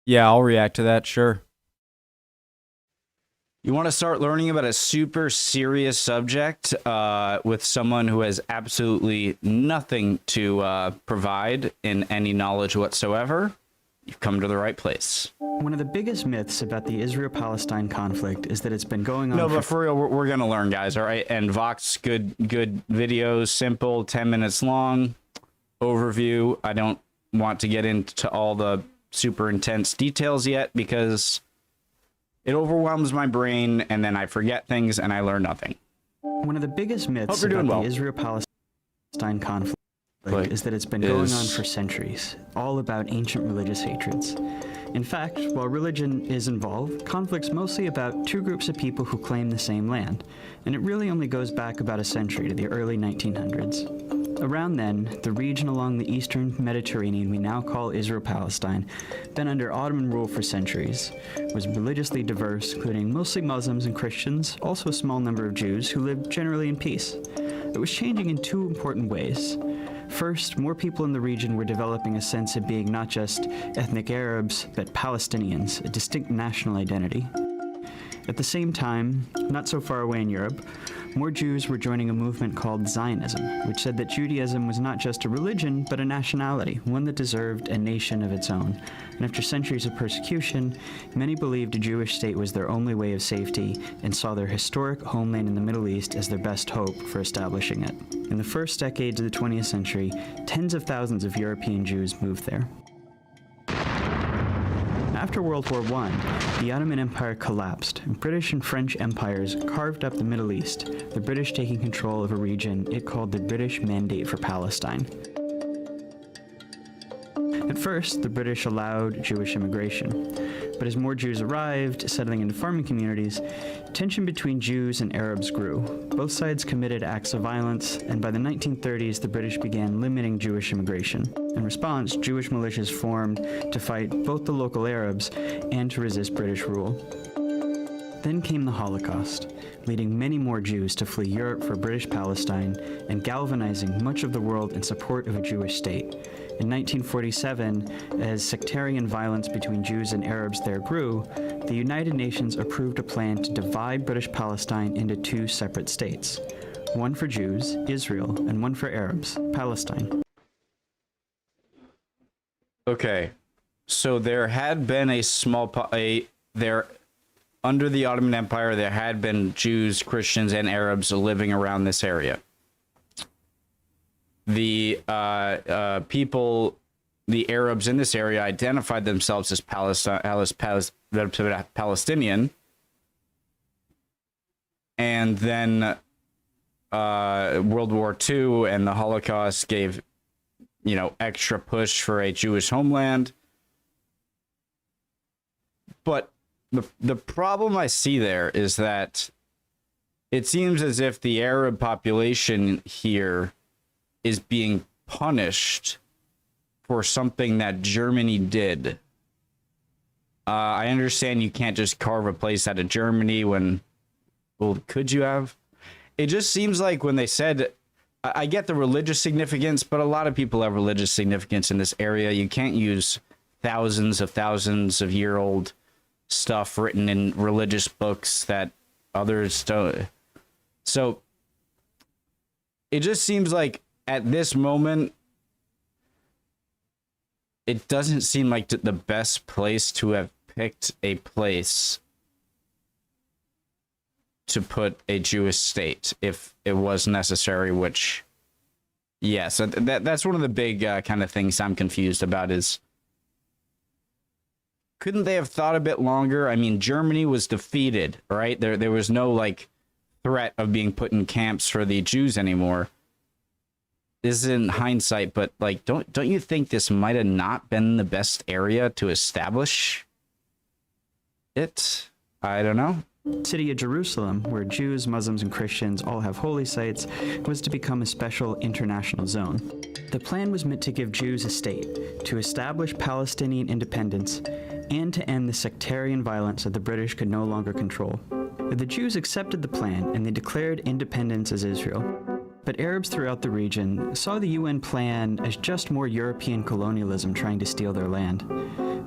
Yeah, I'll react to that, sure. You want to start learning about a super serious subject with someone who has absolutely nothing to provide in any knowledge whatsoever? You've come to the right place. One of the biggest myths about the Israel-Palestine conflict is that it's been going on. No, but for real, we're gonna learn, guys. All right, and Vox, good videos, simple, 10 minutes long, overview. I don't want to get into all the super intense details yet because it overwhelms my brain, and then I forget things, and I learn nothing. One of the biggest myths about the Israel-Palestine conflict is that it's been going on for centuries, all about ancient religious hatreds. In fact, while religion is involved, conflict's mostly about two groups of people who claim the same land, and it really only goes back about a century to the early 1900s. Around then, the region along the eastern Mediterranean we now call Israel-Palestine, been under Ottoman rule for centuries, was religiously diverse, including mostly Muslims and Christians, also a small number of Jews who lived generally in peace. It was changing in two important ways. First, more people in the region were developing a sense of being not just ethnic Arabs, but Palestinians, a distinct national identity. At the same time, not so far away in Europe, more Jews were joining a movement called Zionism, which said that Judaism was not just a religion, but a nationality, one that deserved a nation of its own. And after centuries of persecution, many believed a Jewish state was their only way of safety and saw their historic homeland in the Middle East as their best hope for establishing it. In the first decades of the 20th century, tens of thousands of European Jews moved there. After World War I, the Ottoman Empire collapsed, and British and French empires carved up the Middle East, the British taking control of a region it called the British Mandate for Palestine. At first, the British allowed Jewish immigration, but as more Jews arrived, settling into farming communities, tension between Jews and Arabs grew. Both sides committed acts of violence, and by the 1930s, the British began limiting Jewish immigration. In response, Jewish militias formed to fight both the local Arabs and to resist British rule. Then came the Holocaust, leading many more Jews to flee Europe for British Palestine and galvanizing much of the world in support of a Jewish state. In 1947, as sectarian violence between Jews and Arabs there grew, the United Nations approved a plan to divide British Palestine into two separate states. One for Jews, Israel, and one for Arabs, Palestine. Okay, so there had been a under the Ottoman Empire, there had been Jews, Christians, and Arabs living around this area. The the Arabs in this area identified themselves as Palestinian, and then World War II and the Holocaust gave, extra push for a Jewish homeland. But the problem I see there is that it seems as if the Arab population here is being punished for something that Germany did. I understand you can't just carve a place out of Germany when, well, could you have? It just seems like when they said, I get the religious significance, but a lot of people have religious significance in this area. You can't use thousands of year old stuff written in religious books that others don't. So it just seems like at this moment, it doesn't seem like the best place to have picked a place to put a Jewish state if it was necessary, which, yeah, so that's one of the big kind of things I'm confused about is, couldn't they have thought a bit longer? I mean, Germany was defeated, right? There was no, like, threat of being put in camps for the Jews anymore. This is in hindsight, but, like, don't you think this might have not been the best area to establish it? I don't know. City of Jerusalem, where Jews, Muslims, and Christians all have holy sites, was to become a special international zone. The plan was meant to give Jews a state, to establish Palestinian independence, and to end the sectarian violence that the British could no longer control. The Jews accepted the plan, and they declared independence as Israel. But Arabs throughout the region saw the UN plan as just more European colonialism trying to steal their land.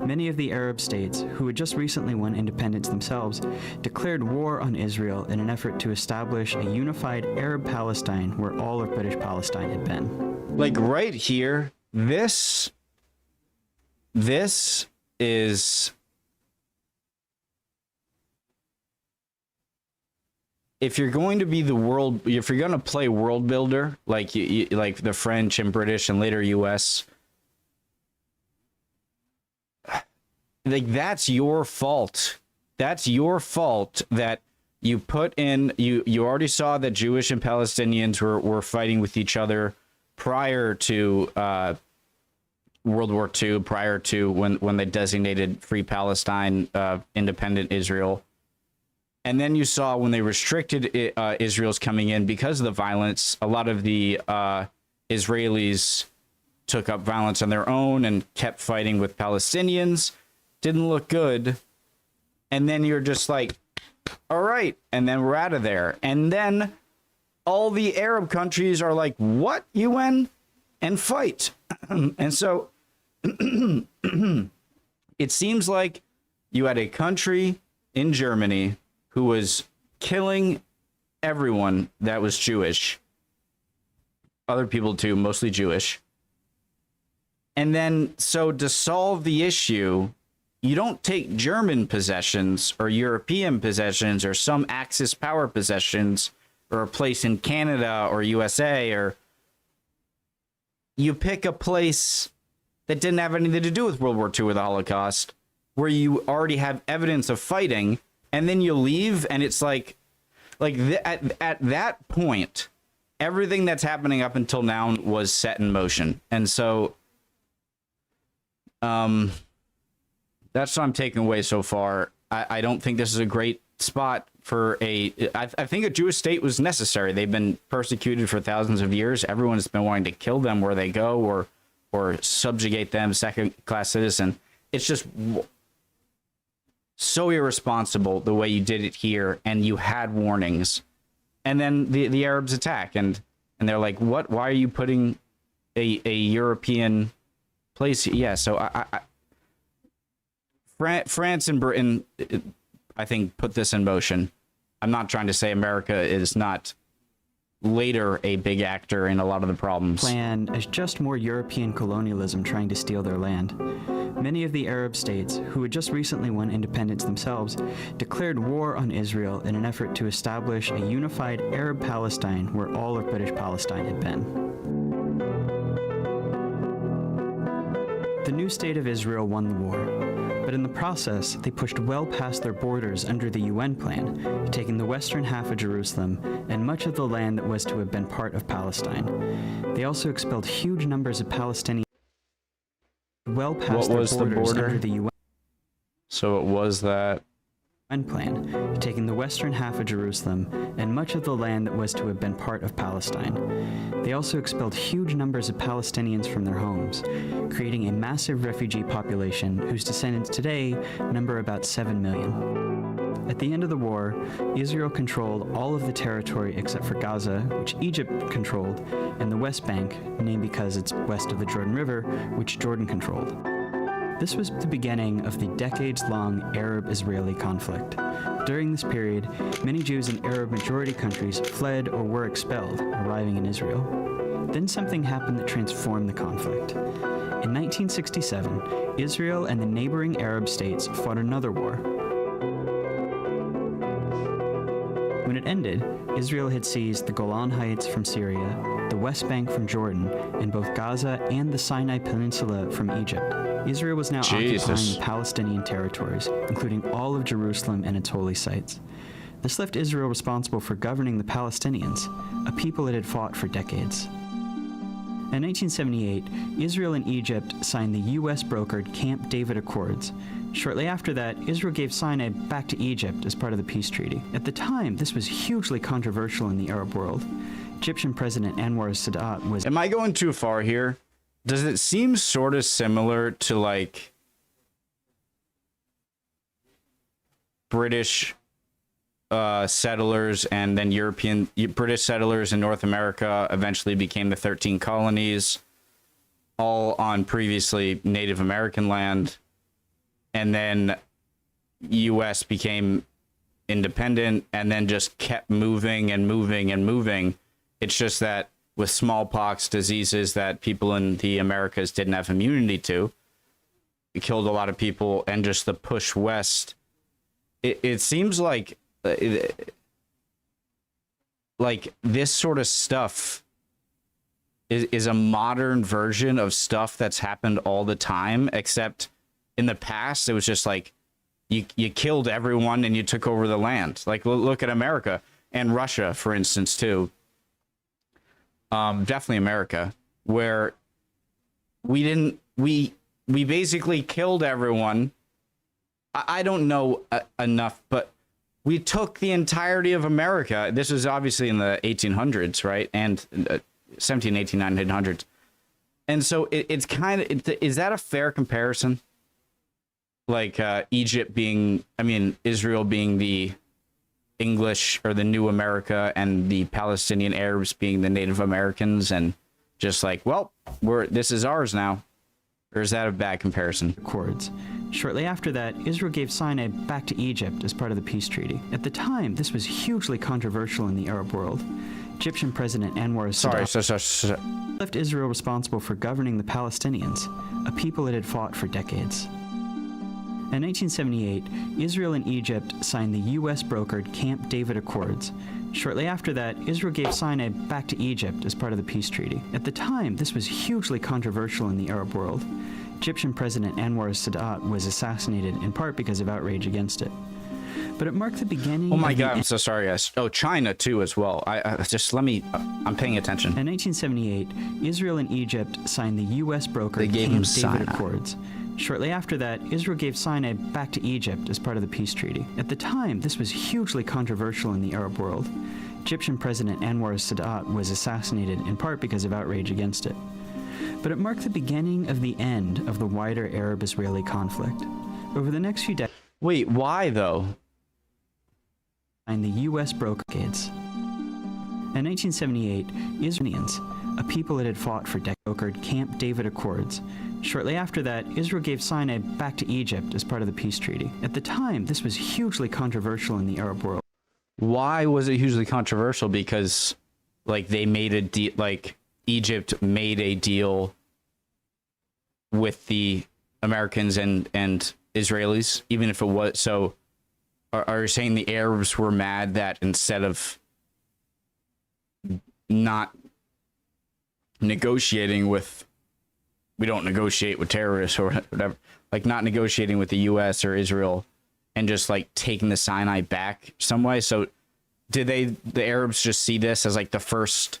Many of the Arab states, who had just recently won independence themselves, declared war on Israel in an effort to establish a unified Arab Palestine where all of British Palestine had been. Like right here, this is, if you're going to be the world, if you're going to play world builder, like like the French and British and later US, like that's your fault. That's your fault that you put in, you already saw that Jewish and Palestinians were fighting with each other prior to World War II, prior to when they designated Free Palestine, independent Israel. And then you saw when they restricted Israel's coming in because of the violence, a lot of the Israelis took up violence on their own and kept fighting with Palestinians. Didn't look good. And then you're just like, all right, and then we're out of there. And then all the Arab countries are like, what, UN? And fight. And so it seems like you had a country in Germany who was killing everyone that was Jewish. Other people too, mostly Jewish. And then, so to solve the issue, you don't take German possessions or European possessions or some Axis power possessions or a place in Canada or USA, or you pick a place that didn't have anything to do with World War II or the Holocaust, where you already have evidence of fighting, and then you leave, and it's like at that point, everything that's happening up until now was set in motion. And so that's what I'm taking away so far. I don't think this is a great spot for I think a Jewish state was necessary. They've been persecuted for thousands of years. Everyone's been wanting to kill them where they go or subjugate them, second-class citizen. It's just so irresponsible the way you did it here, and you had warnings. And then the Arabs attack, and they're like, what? Why are you putting a European place? Yeah, so France and Britain, I think, put this in motion. I'm not trying to say America is not later a big actor in a lot of the problems. Planned as just more European colonialism trying to steal their land. Many of the Arab states, who had just recently won independence themselves, declared war on Israel in an effort to establish a unified Arab Palestine where all of British Palestine had been. The new state of Israel won the war, but in the process, they pushed well past their borders under the UN plan, taking the western half of Jerusalem and much of the land that was to have been part of Palestine. They also expelled huge numbers of Palestinians well past their borders under the UN. So it was that plan, taking the western half of Jerusalem and much of the land that was to have been part of Palestine. They also expelled huge numbers of Palestinians from their homes, creating a massive refugee population whose descendants today number about 7 million. At the end of the war, Israel controlled all of the territory except for Gaza, which Egypt controlled, and the West Bank, named because it's west of the Jordan River, which Jordan controlled. This was the beginning of the decades-long Arab-Israeli conflict. During this period, many Jews in Arab-majority countries fled or were expelled, arriving in Israel. Then something happened that transformed the conflict. In 1967, Israel and the neighboring Arab states fought another war. When it ended, Israel had seized the Golan Heights from Syria, the West Bank from Jordan, and both Gaza and the Sinai Peninsula from Egypt. Israel was now occupying the Palestinian territories, including all of Jerusalem and its holy sites. This left Israel responsible for governing the Palestinians, a people it had fought for decades. In 1978, Israel and Egypt signed the U.S.-brokered Camp David Accords. Shortly after that, Israel gave Sinai back to Egypt as part of the peace treaty. At the time, this was hugely controversial in the Arab world. Egyptian President Anwar Sadat was... Am I going too far here? Does it seem sort of similar to, like, British settlers and then British settlers in North America eventually became the 13 colonies, all on previously Native American land, and then U.S. became independent, and then just kept moving and moving and moving. It's just that with smallpox, diseases that people in the Americas didn't have immunity to, it killed a lot of people, and just the push west. It seems like this sort of stuff is a modern version of stuff that's happened all the time, except in the past it was just like you killed everyone and you took over the land. Like, look at America and Russia, for instance, too. Definitely America, where we basically killed everyone. I don't know enough, but we took the entirety of America. This was obviously in the 1800s, right? And 17, 18, 1900s. And so it's kind of, is that a fair comparison? Like Egypt being, Israel being the English or the new America, and the Palestinian Arabs being the Native Americans, and just like, well, this is ours now. Or is that a bad comparison? Accords. Shortly after that, Israel gave Sinai back to Egypt as part of the peace treaty. At the time, this was hugely controversial in the Arab world. Egyptian President Anwar Sadat left Israel responsible for governing the Palestinians, a people it had fought for decades. In 1978, Israel and Egypt signed the U.S.-brokered Camp David Accords. Shortly after that, Israel gave Sinai back to Egypt as part of the peace treaty. At the time, this was hugely controversial in the Arab world. Egyptian President Anwar Sadat was assassinated in part because of outrage against it. But it marked the beginning. Oh my God, I'm so sorry, guys. Oh, China too as well. I'm paying attention. In 1978, Israel and Egypt signed the U.S.-brokered Camp David Accords. Shortly after that, Israel gave Sinai back to Egypt as part of the peace treaty. At the time, this was hugely controversial in the Arab world. Egyptian President Anwar Sadat was assassinated in part because of outrage against it. But it marked the beginning of the end of the wider Arab-Israeli conflict. Over the next few decades... Wait, why though? ...and the U.S. brokades. In 1978, Israelis, a people it had fought for decades, brokered Camp David Accords. Shortly after that, Israel gave Sinai back to Egypt as part of the peace treaty. At the time, this was hugely controversial in the Arab world. Why was it hugely controversial? Because, like, they made a deal, like, Egypt made a deal with the Americans and Israelis, even if it was, so are you saying the Arabs were mad that instead of not negotiating with, we don't negotiate with terrorists or whatever, like not negotiating with the U.S. or Israel and just like taking the Sinai back some way? So did the Arabs just see this as like the first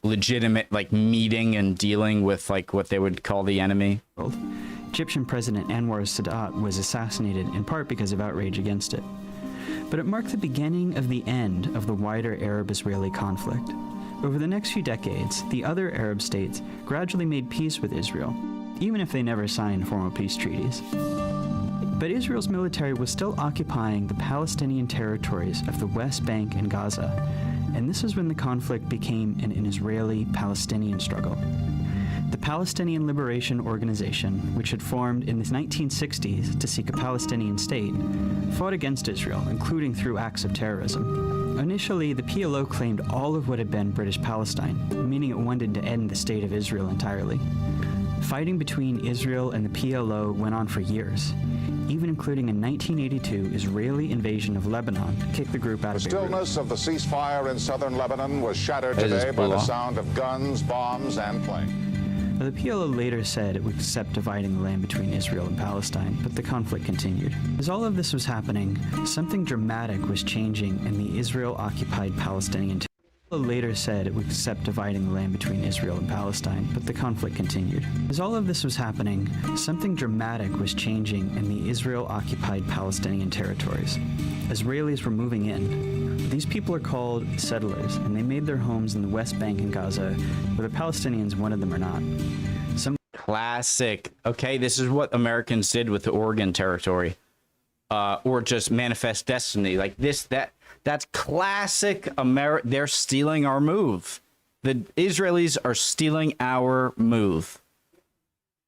legitimate like meeting and dealing with like what they would call the enemy? Egyptian President Anwar Sadat was assassinated in part because of outrage against it. But it marked the beginning of the end of the wider Arab-Israeli conflict. Over the next few decades, the other Arab states gradually made peace with Israel, even if they never signed formal peace treaties. But Israel's military was still occupying the Palestinian territories of the West Bank and Gaza, and this is when the conflict became an Israeli-Palestinian struggle. The Palestinian Liberation Organization, which had formed in the 1960s to seek a Palestinian state, fought against Israel, including through acts of terrorism. Initially, the PLO claimed all of what had been British Palestine, meaning it wanted to end the state of Israel entirely. Fighting between Israel and the PLO went on for years, even including a 1982 Israeli invasion of Lebanon to kick the group out of Beirut. The stillness of the ceasefire in southern Lebanon was shattered today by the sound of guns, bombs, and planes. The PLO later said it would accept dividing the land between Israel and Palestine, but the conflict continued. As all of this was happening, something dramatic was changing in the Israel-occupied Palestinian territory. The PLO later said it would accept dividing the land between Israel and Palestine, but the conflict continued. As all of this was happening, something dramatic was changing in the Israel-occupied Palestinian territories. Israelis were moving in. These people are called settlers, and they made their homes in the West Bank and Gaza, whether Palestinians wanted them or not. Classic. Okay, this is what Americans did with the Oregon Territory, or just Manifest Destiny. Like this, that's classic America. They're stealing our move. The Israelis are stealing our move.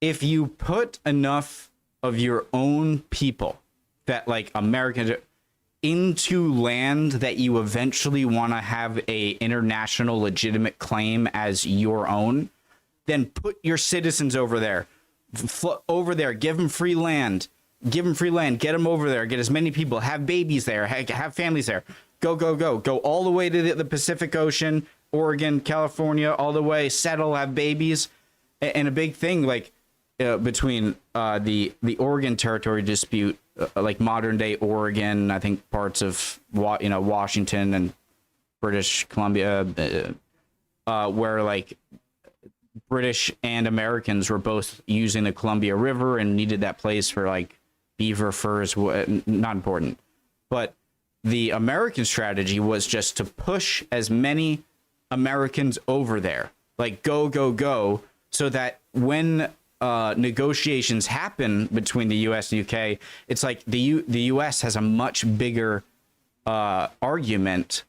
If you put enough of your own people, that like Americans, into land that you eventually want to have a international legitimate claim as your own, then put your citizens over there, give them free land, get them over there, get as many people, have babies there, have families there, go all the way to the Pacific Ocean, Oregon, California, all the way, settle, have babies. And a big thing like between the Oregon Territory dispute, like modern day Oregon, I think parts of Washington and British Columbia, where like British and Americans were both using the Columbia River and needed that place for like beaver furs. Not important, but the American strategy was just to push as many Americans over there, like go, so that when negotiations happen between the U.S. and UK, it's like the U.S. has a much bigger argument,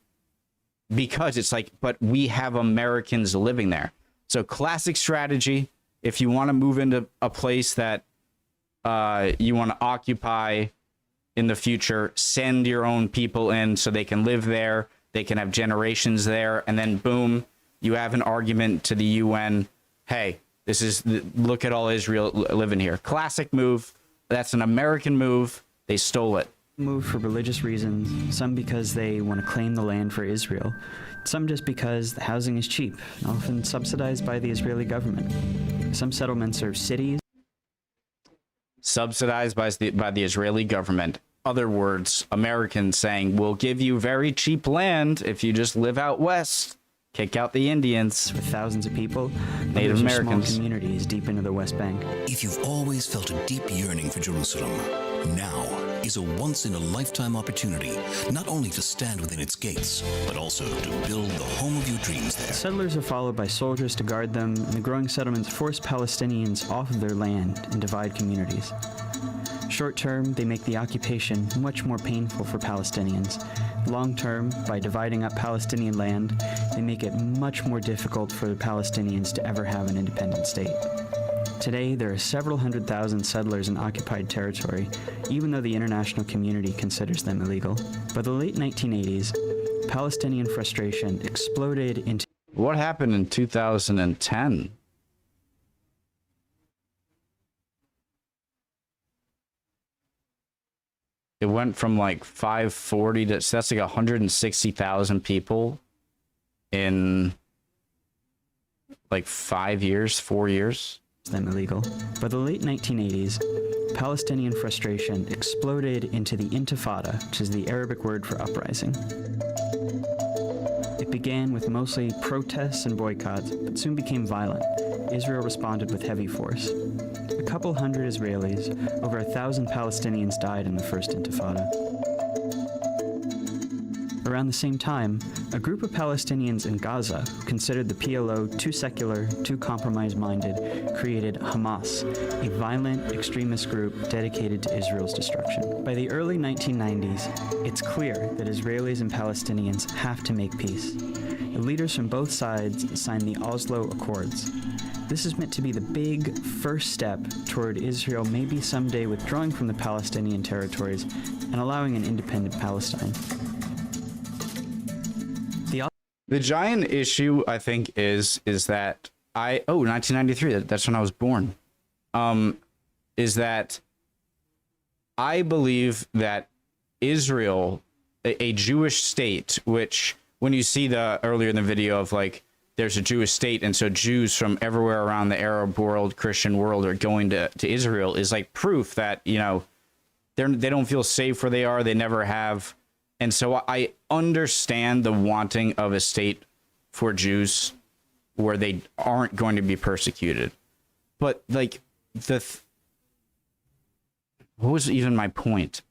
because it's like, but we have Americans living there. So classic strategy. If you want to move into a place that you want to occupy in the future, send your own people in so they can live there, they can have generations there, and then boom, you have an argument to the UN. Hey, look at all Israel living here. Classic move. That's an American move. They stole it. Move for religious reasons, some because they want to claim the land for Israel, some just because the housing is cheap, often subsidized by the Israeli government. Some settlements are cities. Subsidized by the Israeli government. Other words, Americans saying, we'll give you very cheap land if you just live out west. Kick out the Indians. With thousands of people, Native Americans. Small communities deep into the West Bank. If you've always felt a deep yearning for Jerusalem, now is a once-in-a-lifetime opportunity, not only to stand within its gates, but also to build the home of your dreams there. Settlers are followed by soldiers to guard them, and the growing settlements force Palestinians off of their land and divide communities. Short-term, they make the occupation much more painful for Palestinians. Long-term, by dividing up Palestinian land, they make it much more difficult for the Palestinians to ever have an independent state. Today, there are several 100,000 settlers in occupied territory, even though the international community considers them illegal. By the late 1980s, Palestinian frustration exploded into... What happened in 2010? It went from like 540 to, so that's like 160,000 people in like 4 years. Them illegal. By the late 1980s, Palestinian frustration exploded into the Intifada, which is the Arabic word for uprising. It began with mostly protests and boycotts, but soon became violent. Israel responded with heavy force. A couple hundred Israelis, over 1,000 Palestinians died in the first Intifada. Around the same time, a group of Palestinians in Gaza, who considered the PLO too secular, too compromise-minded, created Hamas, a violent extremist group dedicated to Israel's destruction. By the early 1990s, it's clear that Israelis and Palestinians have to make peace. The leaders from both sides signed the Oslo Accords. This is meant to be the big first step toward Israel maybe someday withdrawing from the Palestinian territories and allowing an independent Palestine. The giant issue, I think, is that 1993, that's when I was born, is that I believe that Israel, a Jewish state, which when you see earlier in the video of like, there's a Jewish state, and so Jews from everywhere around the Arab world, Christian world are going to Israel, is like proof that, they don't feel safe where they are, they never have. And so I understand the wanting of a state for Jews where they aren't going to be persecuted. But like what was even my point?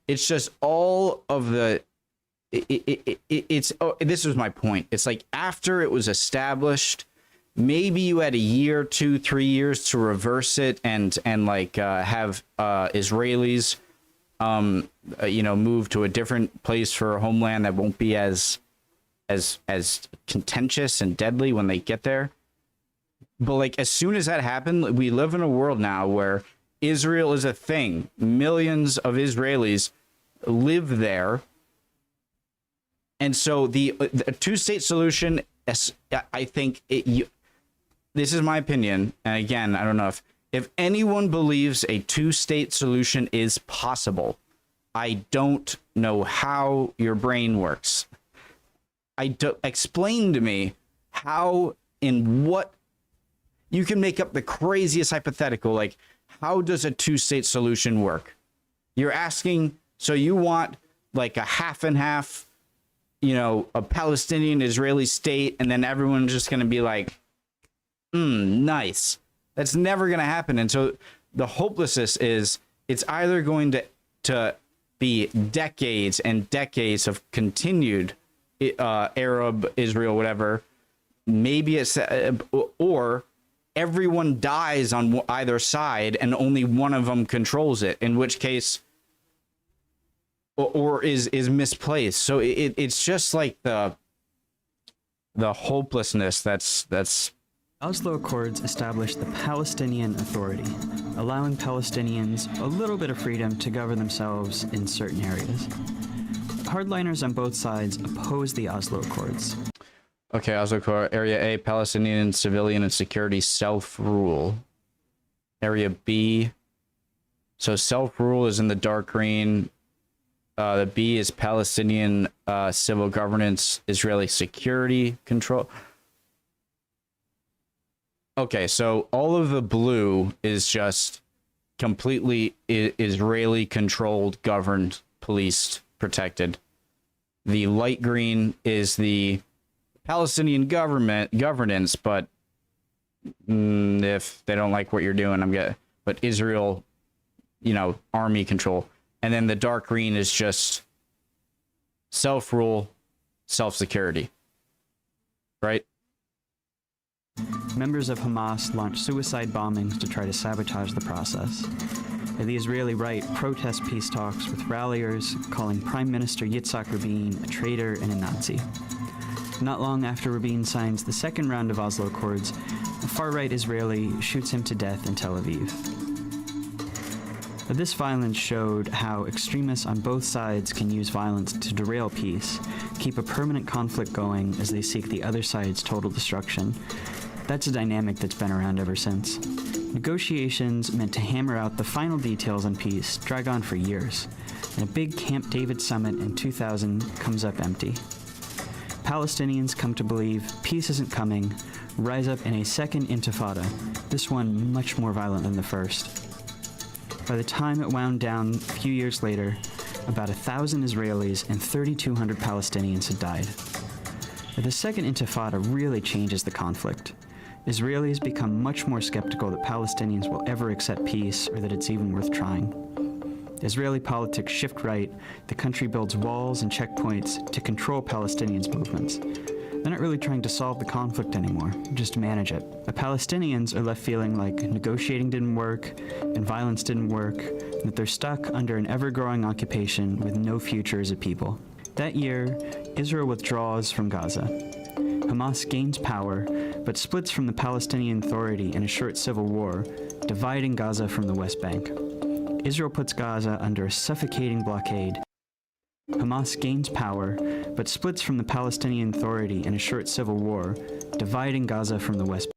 It's just all of this was my point. It's like after it was established, maybe you had a year, 2-3 years to reverse it and have Israelis move to a different place for a homeland that won't be as contentious and deadly when they get there. But like, as soon as that happened, we live in a world now where Israel is a thing. Millions of Israelis live there. And so the two-state solution, I think, this is my opinion. And again, I don't know if anyone believes a two-state solution is possible, I don't know how your brain works. Explain to me how, in what, you can make up the craziest hypothetical. Like, how does a two-state solution work? You're asking, so you want like a half and half, a Palestinian Israeli state, and then everyone's just going to be like, nice. That's never going to happen. And so the hopelessness is, it's either going to be decades and decades of continued Arab Israel, whatever. Maybe it's, or everyone dies on either side and only one of them controls it, in which case, or is misplaced. So it's just like the hopelessness that's Oslo Accords established the Palestinian Authority, allowing Palestinians a little bit of freedom to govern themselves in certain areas. Hardliners on both sides opposed the Oslo Accords. Okay, Oslo Accord, Area A, Palestinian civilian and security self-rule. Area B, so self-rule is in the dark green. The B is Palestinian civil governance, Israeli security control. Okay, so all of the blue is just completely Israeli controlled, governed, policed, protected. The light green is the Palestinian governance, but if they don't like what you're doing, but Israel, army control. And then the dark green is just self-rule, self-security, right? Members of Hamas launched suicide bombings to try to sabotage the process. And the Israeli right protests peace talks with ralliers calling Prime Minister Yitzhak Rabin a traitor and a Nazi. Not long after Rabin signs the second round of Oslo Accords, a far-right Israeli shoots him to death in Tel Aviv. This violence showed how extremists on both sides can use violence to derail peace, keep a permanent conflict going as they seek the other side's total destruction. That's a dynamic that's been around ever since. Negotiations meant to hammer out the final details on peace drag on for years, and a big Camp David summit in 2000 comes up empty. Palestinians come to believe peace isn't coming, rise up in a second intifada, this one much more violent than the first. By the time it wound down a few years later, about 1,000 Israelis and 3,200 Palestinians had died. The second intifada really changes the conflict. Israelis become much more skeptical that Palestinians will ever accept peace or that it's even worth trying. Israeli politics shift right, the country builds walls and checkpoints to control Palestinians' movements. They're not really trying to solve the conflict anymore, just manage it. The Palestinians are left feeling like negotiating didn't work, and violence didn't work, and that they're stuck under an ever-growing occupation with no future as a people. That year, Israel withdraws from Gaza. Hamas gains power, but splits from the Palestinian Authority in a short civil war, dividing Gaza from the West Bank. Israel puts Gaza under a suffocating blockade. Hamas gains power, but splits from the Palestinian Authority in a short civil war, dividing Gaza from the West Bank.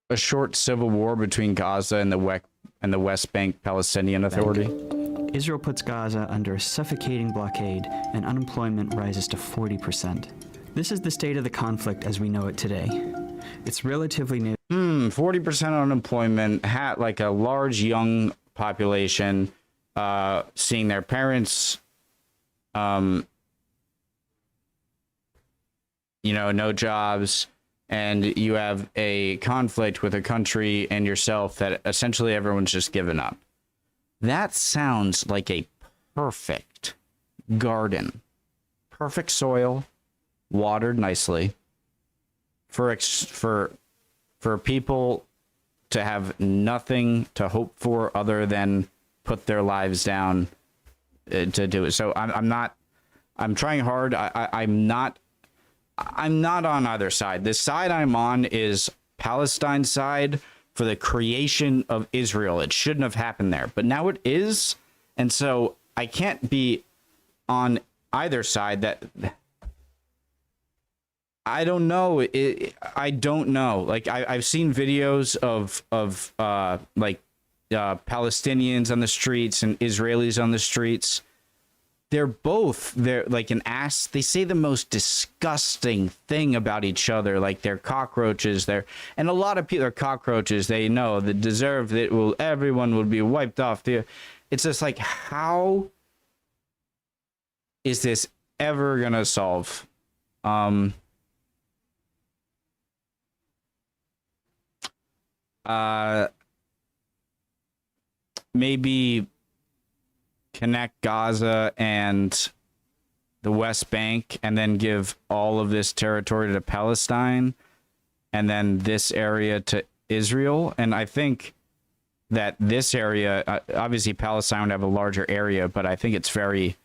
A short civil war between Gaza and the West Bank Palestinian Authority. Israel puts Gaza under a suffocating blockade, and unemployment rises to 40%. This is the state of the conflict as we know it today. It's relatively new. 40% unemployment, like a large young population, seeing their parents, no jobs, and you have a conflict with a country and yourself that essentially everyone's just given up. That sounds like a perfect garden. Perfect soil, watered nicely, for people to have nothing to hope for other than put their lives down to do it. So I'm trying hard. I'm not I'm not on either side. The side I'm on is Palestine's side for the creation of Israel. It shouldn't have happened there, but now it is. And so I can't be on either side. That I don't know. I don't know. Like I've seen videos of Palestinians on the streets and Israelis on the streets. They're like an ass. They say the most disgusting thing about each other. Like they're cockroaches. And a lot of people are cockroaches. They know that deserve that. Everyone will be wiped off. It's just like, how is this ever gonna solve? Maybe connect Gaza and the West Bank and then give all of this territory to Palestine and then this area to Israel. And I think that this area, obviously Palestine would have a larger area, but I think it's very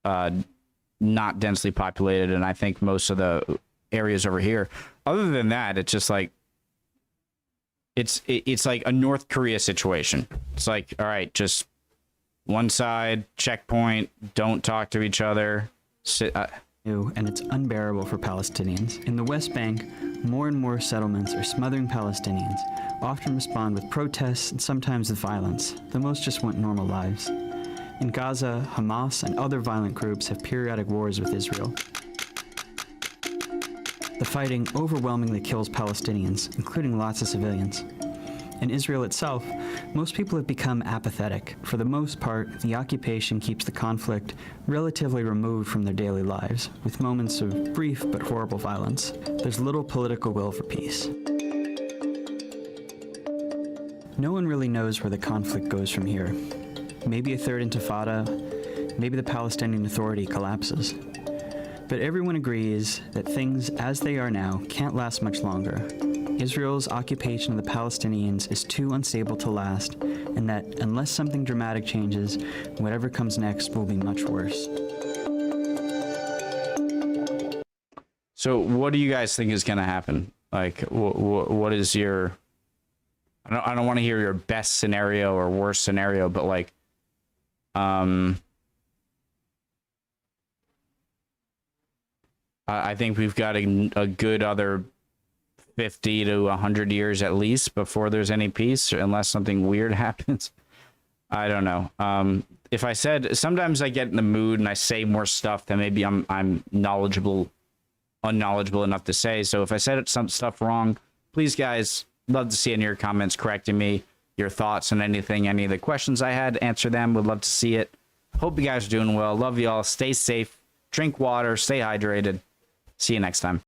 not densely populated. And I think most of the areas over here, other than that, it's just like, it's like a North Korea situation. It's like, all right, just one side, checkpoint, don't talk to each other. And it's unbearable for Palestinians. In the West Bank, more and more settlements are smothering Palestinians, often respond with protests and sometimes with violence, though most just want normal lives. In Gaza, Hamas and other violent groups have periodic wars with Israel. The fighting overwhelmingly kills Palestinians, including lots of civilians. In Israel itself, most people have become apathetic. For the most part, the occupation keeps the conflict relatively removed from their daily lives, with moments of brief but horrible violence. There's little political will for peace. No one really knows where the conflict goes from here. Maybe a third intifada, maybe the Palestinian Authority collapses. But everyone agrees that things as they are now can't last much longer. Israel's occupation of the Palestinians is too unstable to last, and that unless something dramatic changes, whatever comes next will be much worse. So what do you guys think is going to happen? Like, what is your... I don't want to hear your best scenario or worst scenario, but like... I think we've got a good other 50 to 100 years at least before there's any peace, unless something weird happens. I don't know. If I said, sometimes I get in the mood and I say more stuff than maybe I'm unknowledgeable enough to say. So if I said some stuff wrong, please guys, love to see in your comments correcting me, your thoughts on anything, any of the questions I had, answer them. Would love to see it. Hope you guys are doing well. Love you all. Stay safe. Drink water. Stay hydrated. See you next time.